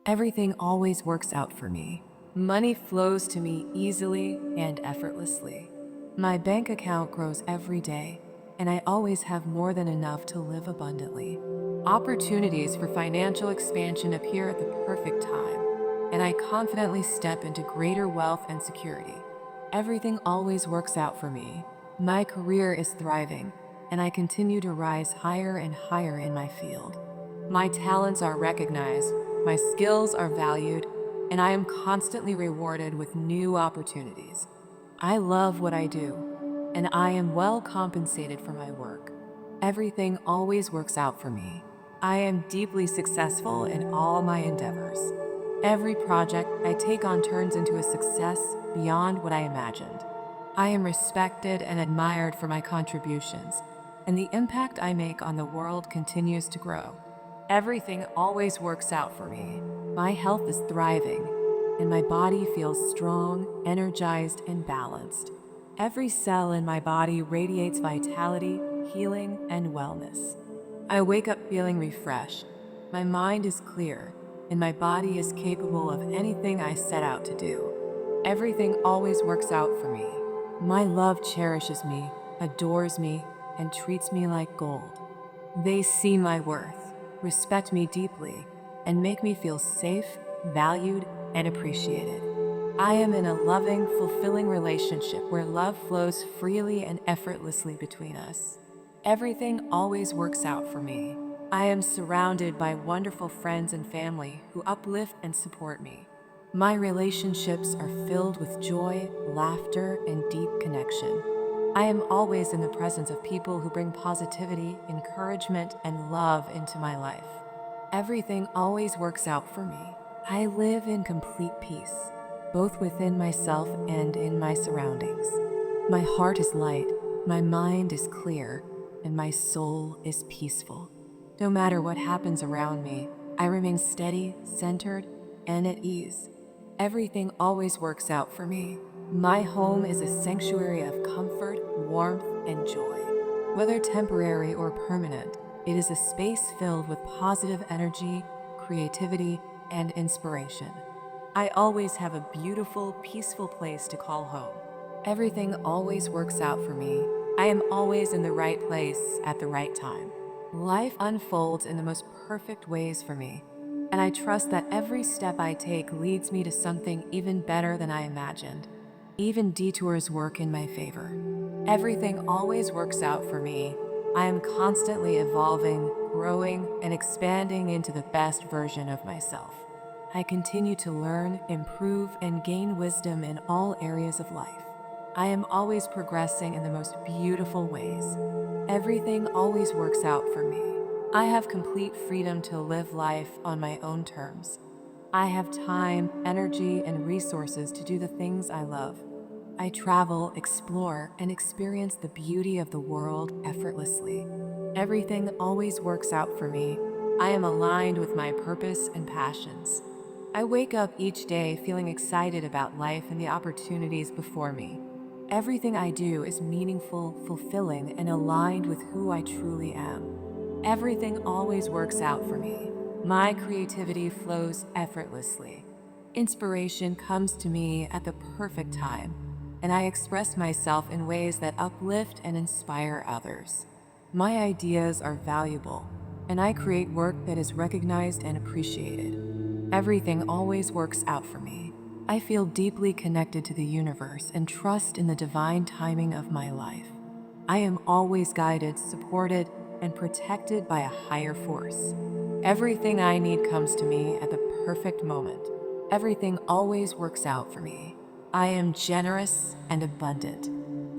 Everything always works out for me. Money flows to me easily and effortlessly. My bank account grows every day, and I always have more than enough to live abundantly. Opportunities for financial expansion appear at the perfect time, and I confidently step into greater wealth and security. Everything always works out for me. My career is thriving, and I continue to rise higher and higher in my field. My talents are recognized, my skills are valued, and I am constantly rewarded with new opportunities. I love what I do, and I am well compensated for my work. Everything always works out for me. I am deeply successful in all my endeavors. Every project I take on turns into a success beyond what I imagined. I am respected and admired for my contributions, and the impact I make on the world continues to grow. Everything always works out for me. My health is thriving, and my body feels strong, energized, and balanced. Every cell in my body radiates vitality, healing, and wellness. I wake up feeling refreshed. My mind is clear, and my body is capable of anything I set out to do. Everything always works out for me. My love cherishes me, adores me, and treats me like gold. They see my worth, respect me deeply, and make me feel safe, valued, and appreciated. I am in a loving, fulfilling relationship where love flows freely and effortlessly between us. Everything always works out for me. I am surrounded by wonderful friends and family who uplift and support me. My relationships are filled with joy, laughter, and deep connection. I am always in the presence of people who bring positivity, encouragement, and love into my life. Everything always works out for me. I live in complete peace, both within myself and in my surroundings. My heart is light, my mind is clear, and my soul is peaceful. No matter what happens around me, I remain steady, centered, and at ease. Everything always works out for me. My home is a sanctuary of comfort, warmth, and joy. Whether temporary or permanent, it is a space filled with positive energy, creativity, and inspiration. I always have a beautiful, peaceful place to call home. Everything always works out for me. I am always in the right place at the right time. Life unfolds in the most perfect ways for me, and I trust that every step I take leads me to something even better than I imagined. Even detours work in my favor. Everything always works out for me. I am constantly evolving, growing, and expanding into the best version of myself. I continue to learn, improve, and gain wisdom in all areas of life. I am always progressing in the most beautiful ways. Everything always works out for me. I have complete freedom to live life on my own terms. I have time, energy, and resources to do the things I love. I travel, explore, and experience the beauty of the world effortlessly. Everything always works out for me. I am aligned with my purpose and passions. I wake up each day feeling excited about life and the opportunities before me. Everything I do is meaningful, fulfilling, and aligned with who I truly am. Everything always works out for me. My creativity flows effortlessly. Inspiration comes to me at the perfect time, and I express myself in ways that uplift and inspire others. My ideas are valuable, and I create work that is recognized and appreciated. Everything always works out for me. I feel deeply connected to the universe and trust in the divine timing of my life. I am always guided, supported, and protected by a higher force. Everything I need comes to me at the perfect moment. Everything always works out for me. I am generous and abundant.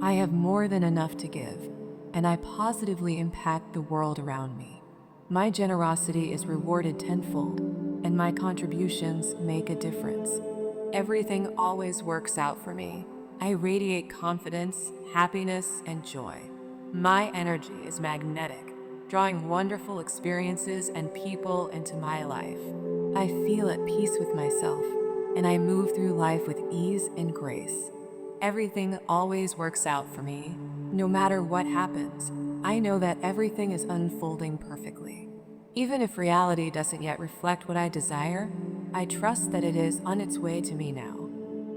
I have more than enough to give, and I positively impact the world around me. My generosity is rewarded tenfold, and my contributions make a difference. Everything always works out for me. I radiate confidence, happiness, and joy. My energy is magnetic, drawing wonderful experiences and people into my life. I feel at peace with myself, and I move through life with ease and grace. Everything always works out for me. No matter what happens, I know that everything is unfolding perfectly. Even if reality doesn't yet reflect what I desire, I trust that it is on its way to me now.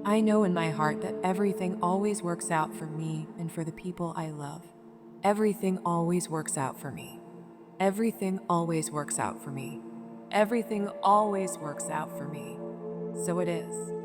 I know in my heart that everything always works out for me and for the people I love. Everything always works out for me. Everything always works out for me. Everything always works out for me. So it is.